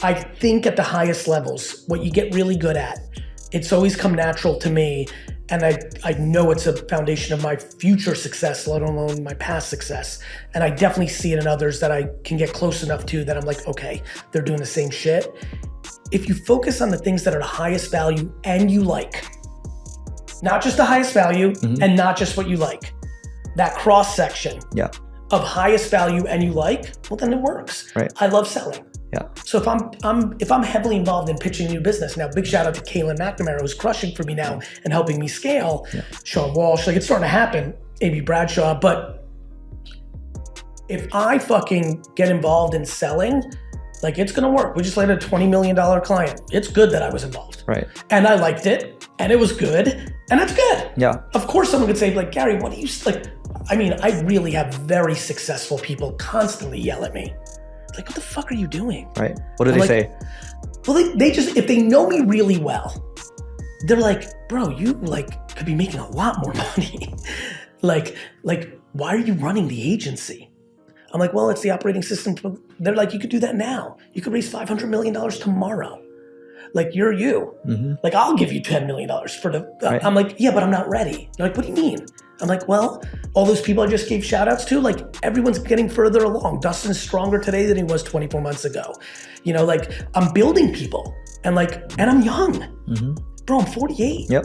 I think at the highest levels, what you get really good at, it's always come natural to me. And I know it's a foundation of my future success, let alone my past success. And I definitely see it in others that I can get close enough to that I'm like, okay, they're doing the same shit. If you focus on the things that are the highest value and you like, not just the highest value and not just what you like, that cross section of highest value and you like, well, then it works. Right. I love selling. Yeah. So if I'm heavily involved in pitching a new business now, big shout out to Kaylin McNamara, who's crushing for me now and helping me scale. Sean Walsh, like it's starting to happen. Amy Bradshaw, but if I fucking get involved in selling, like it's gonna work. We just landed a $20 million client. It's good that I was involved. Right. And I liked it, and it was good, and that's good. Yeah. Of course, someone could say like, Gary, what do you like? I mean, I really have very successful people constantly yell at me. Like, what the fuck are you doing? Right. What do they say? Well, they just, if they know me really well, they're like, bro, you like could be making a lot more money. like, why are you running the agency? I'm like, well, it's the operating system. They're like, you could do that now. You could raise $500 million tomorrow. Like, you're you. Like, I'll give you $10 million for the, I'm like, yeah, but I'm not ready. They're like, what do you mean? I'm like, well, all those people I just gave shout outs to, like everyone's getting further along. Dustin's stronger today than he was 24 months ago. You know, like I'm building people and I'm young. Bro, I'm 48. Yep.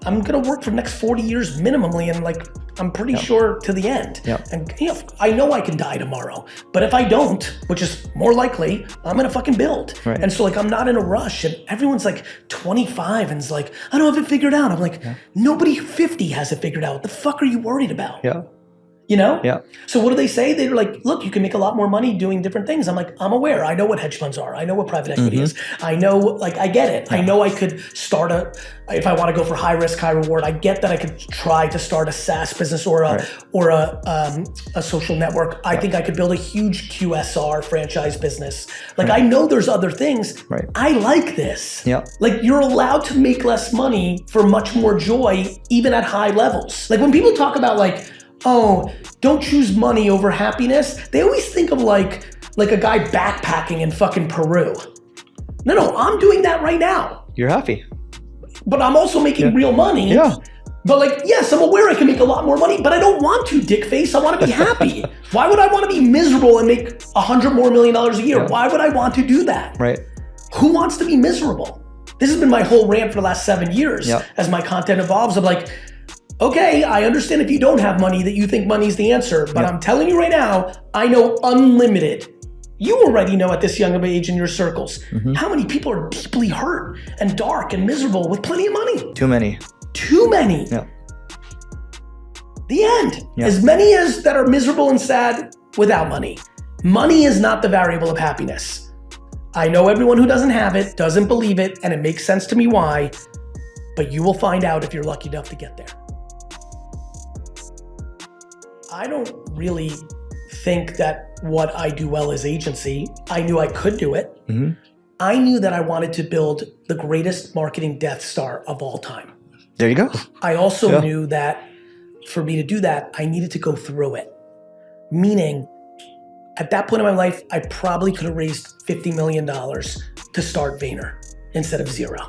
I'm gonna work for the next 40 years minimally, and like I'm pretty sure to the end. And you know, I know I can die tomorrow, but if I don't, which is more likely, I'm gonna fucking build. And so like I'm not in a rush, and everyone's like 25 and is like, I don't have it figured out. I'm like, nobody 50 has it figured out. What the fuck are you worried about? You know? So what do they say? They're like, look, you can make a lot more money doing different things. I'm like, I'm aware. I know what hedge funds are. I know what private equity is. I know, like, I get it. I know I could start if I want to go for high risk, high reward, I get that I could try to start a SaaS business or a social network. I think I could build a huge QSR franchise business. Like, I know there's other things. I like this. Like, you're allowed to make less money for much more joy, even at high levels. Like, when people talk about like, oh, don't choose money over happiness, they always think of like a guy backpacking in fucking Peru. No, I'm doing that right now. You're happy. But I'm also making real money. But like, yes, I'm aware I can make a lot more money, but I don't want to, dick face. I want to be happy. Why would I want to be miserable and make $100 more million a year? Why would I want to do that? Who wants to be miserable? This has been my whole rant for the last 7 years as my content evolves. I'm like, okay, I understand if you don't have money that you think money's the answer, but I'm telling you right now, I know unlimited. You already know at this young of age in your circles, how many people are deeply hurt and dark and miserable with plenty of money. Too many. The end. As many as that are miserable and sad without money. Money is not the variable of happiness. I know everyone who doesn't have it, doesn't believe it, and it makes sense to me why, but you will find out if you're lucky enough to get there. I don't really think that what I do well is agency. I knew I could do it. I knew that I wanted to build the greatest marketing Death Star of all time. There you go. I also knew that for me to do that, I needed to go through it. Meaning, at that point in my life, I probably could have raised $50 million to start Vayner instead of zero.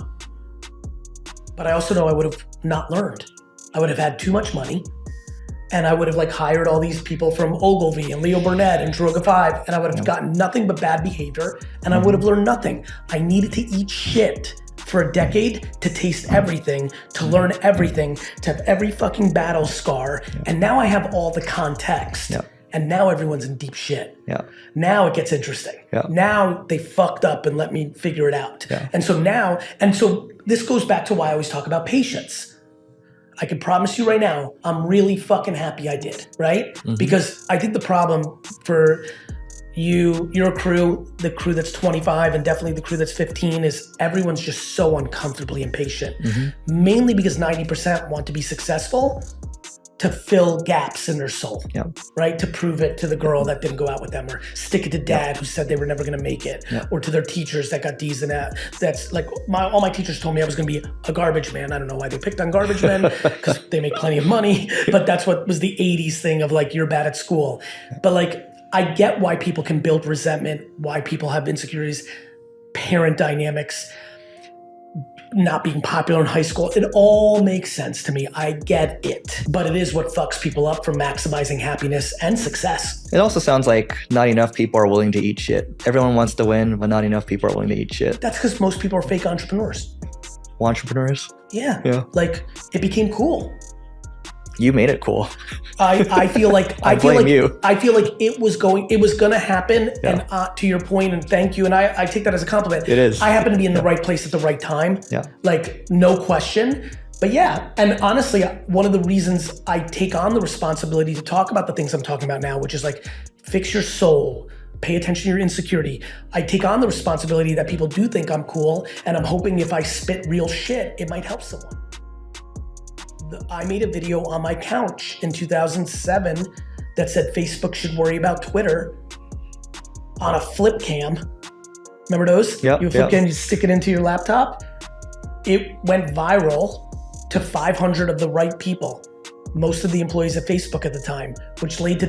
But I also know I would have not learned. I would have had too much money. And I would have like hired all these people from Ogilvy and Leo Burnett and Droga 5, and I would have gotten nothing but bad behavior, and I would have learned nothing. I needed to eat shit for a decade to taste everything, to learn everything, to have every fucking battle scar, and now I have all the context. And now everyone's in deep shit. Now it gets interesting. Now they fucked up and let me figure it out. And so this goes back to why I always talk about patience. I can promise you right now, I'm really fucking happy I did, right? Because I think the problem for you, your crew, the crew that's 25 and definitely the crew that's 15 is everyone's just so uncomfortably impatient. Mainly because 90% want to be successful to fill gaps in their soul, right? To prove it to the girl that didn't go out with them, or stick it to dad who said they were never gonna make it, or to their teachers that got D's and that. That's like, all my teachers told me I was gonna be a garbage man. I don't know why they picked on garbage men, because they make plenty of money, but that's what was the 80s thing of like, you're bad at school. But like, I get why people can build resentment, why people have insecurities, parent dynamics, not being popular in high school. It all makes sense to me. I get it. But it is what fucks people up from maximizing happiness and success. It also sounds like not enough people are willing to eat shit. Everyone wants to win, but not enough people are willing to eat shit. That's because most people are fake entrepreneurs. Entrepreneurs? Yeah. Like, it became cool. You made it cool. I feel like I blame you. I feel like it was gonna happen. Yeah. And to your point, and thank you, and I take that as a compliment. It is. I happen to be in the right place at the right time. Yeah. Like, no question. But yeah, and honestly, one of the reasons I take on the responsibility to talk about the things I'm talking about now, which is like, fix your soul, pay attention to your insecurity. I take on the responsibility that people do think I'm cool, and I'm hoping if I spit real shit, it might help someone. I made a video on my couch in 2007 that said Facebook should worry about Twitter on a flip cam. Remember those? Yep, you flip cam, you stick it into your laptop. It went viral to 500 of the right people, most of the employees at Facebook at the time, which led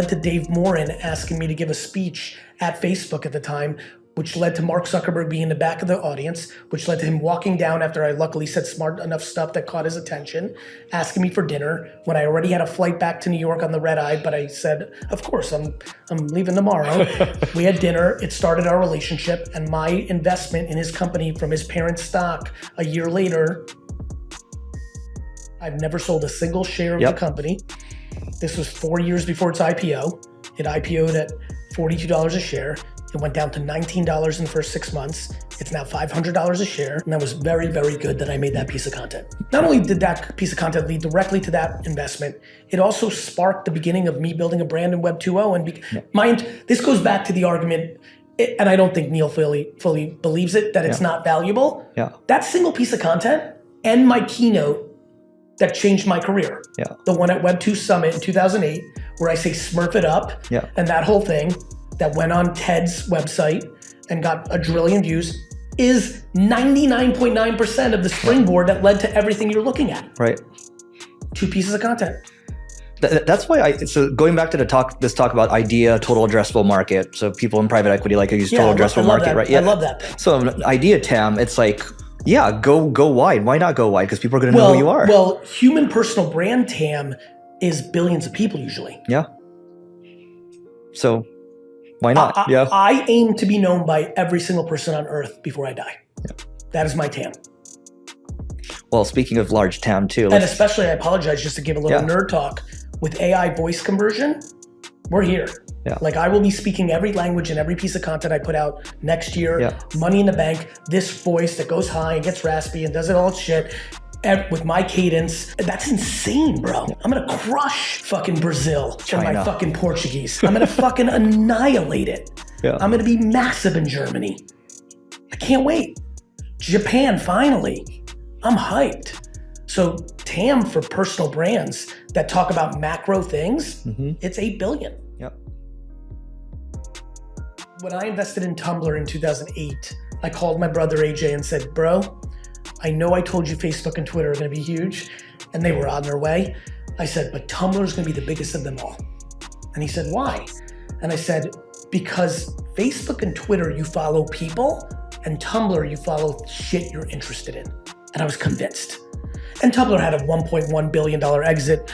to Dave Morin asking me to give a speech at Facebook at the time, which led to Mark Zuckerberg being in the back of the audience, which led to him walking down after I luckily said smart enough stuff that caught his attention, asking me for dinner when I already had a flight back to New York on the red eye, but I said, of course, I'm leaving tomorrow. We had dinner, it started our relationship, and my investment in his company from his parents' stock a year later, I've never sold a single share of the company. This was 4 years before its IPO. It IPO'd at $42 a share. It went down to $19 in the first 6 months. It's now $500 a share. And that was very, very good that I made that piece of content. Not only did that piece of content lead directly to that investment, it also sparked the beginning of me building a brand in Web 2.0. And this goes back to the argument, and I don't think Neil fully believes it, that it's not valuable. Yeah. That single piece of content and my keynote that changed my career. Yeah. The one at Web 2 Summit in 2008, where I say smurf it up, and that whole thing that went on Ted's website and got 1 trillion views is 99.9% of the springboard that led to everything you're looking at. Right. 2 pieces of content. That's why so going back to this talk about idea, total addressable market. So people in private equity like to use total addressable market, right? Yeah, I love that. So idea TAM, it's like, go wide. Why not go wide? Because people are going to know who you are. Well, human personal brand TAM is billions of people usually. Yeah. So why not? I aim to be known by every single person on earth before I die. Yeah. That is my TAM. Well, speaking of large TAM too. And especially, I apologize, just to give a little nerd talk, with AI voice conversion, we're here. Yeah. Like, I will be speaking every language and every piece of content I put out next year. Yeah. Money in the bank, this voice that goes high and gets raspy and does it all its shit with my cadence. That's insane, bro. Yeah. I'm gonna crush fucking Brazil and my fucking Portuguese. I'm gonna fucking annihilate it. Yeah. I'm gonna be massive in Germany. I can't wait. Japan, finally. I'm hyped. So TAM for personal brands that talk about macro things, it's 8 billion. Yep. When I invested in Tumblr in 2008, I called my brother AJ and said, bro, I know I told you Facebook and Twitter are gonna be huge, and they were on their way. I said, but Tumblr is gonna be the biggest of them all. And he said, why? And I said, because Facebook and Twitter, you follow people, and Tumblr, you follow shit you're interested in. And I was convinced. And Tumblr had a $1.1 billion exit,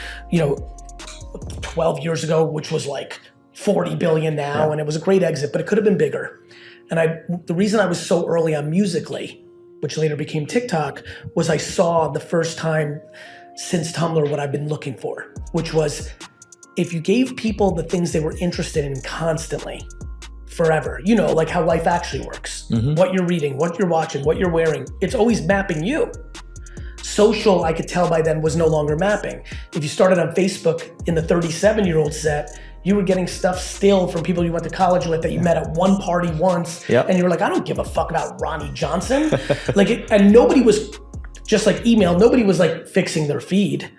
12 years ago, which was like 40 billion now, and it was a great exit, but it could have been bigger. And the reason I was so early on Musical.ly, which later became TikTok, was I saw the first time since Tumblr what I've been looking for, which was if you gave people the things they were interested in constantly, forever, like how life actually works, what you're reading, what you're watching, what you're wearing, it's always mapping you. Social, I could tell by then, was no longer mapping. If you started on Facebook in the 37-year-old set, you were getting stuff still from people you went to college with that you met at one party once, and you were like, I don't give a fuck about Ronnie Johnson. And nobody was, just like email, nobody was like fixing their feed.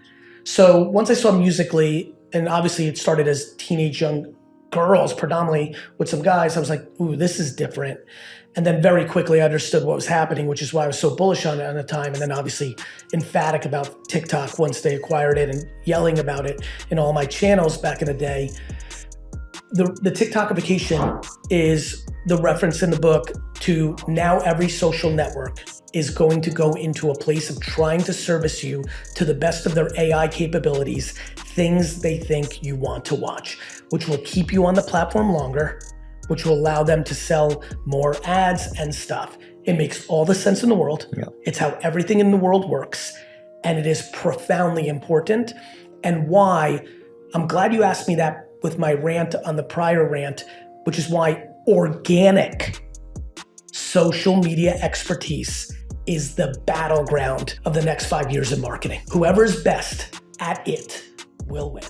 So once I saw Musical.ly, and obviously it started as teenage young girls predominantly with some guys, I was like, ooh, this is different. And then very quickly I understood what was happening, which is why I was so bullish on it at the time. And then obviously emphatic about TikTok once they acquired it and yelling about it in all my channels back in the day. the TikTokification is the reference in the book to now every social network is going to go into a place of trying to service you to the best of their AI capabilities, things they think you want to watch, which will keep you on the platform longer, which will allow them to sell more ads and stuff. It makes all the sense in the world. Yeah. It's how everything in the world works. And it is profoundly important. And why, I'm glad you asked me that with my rant on the prior rant, which is why organic social media expertise is the battleground of the next 5 years of marketing. Whoever's best at it will win.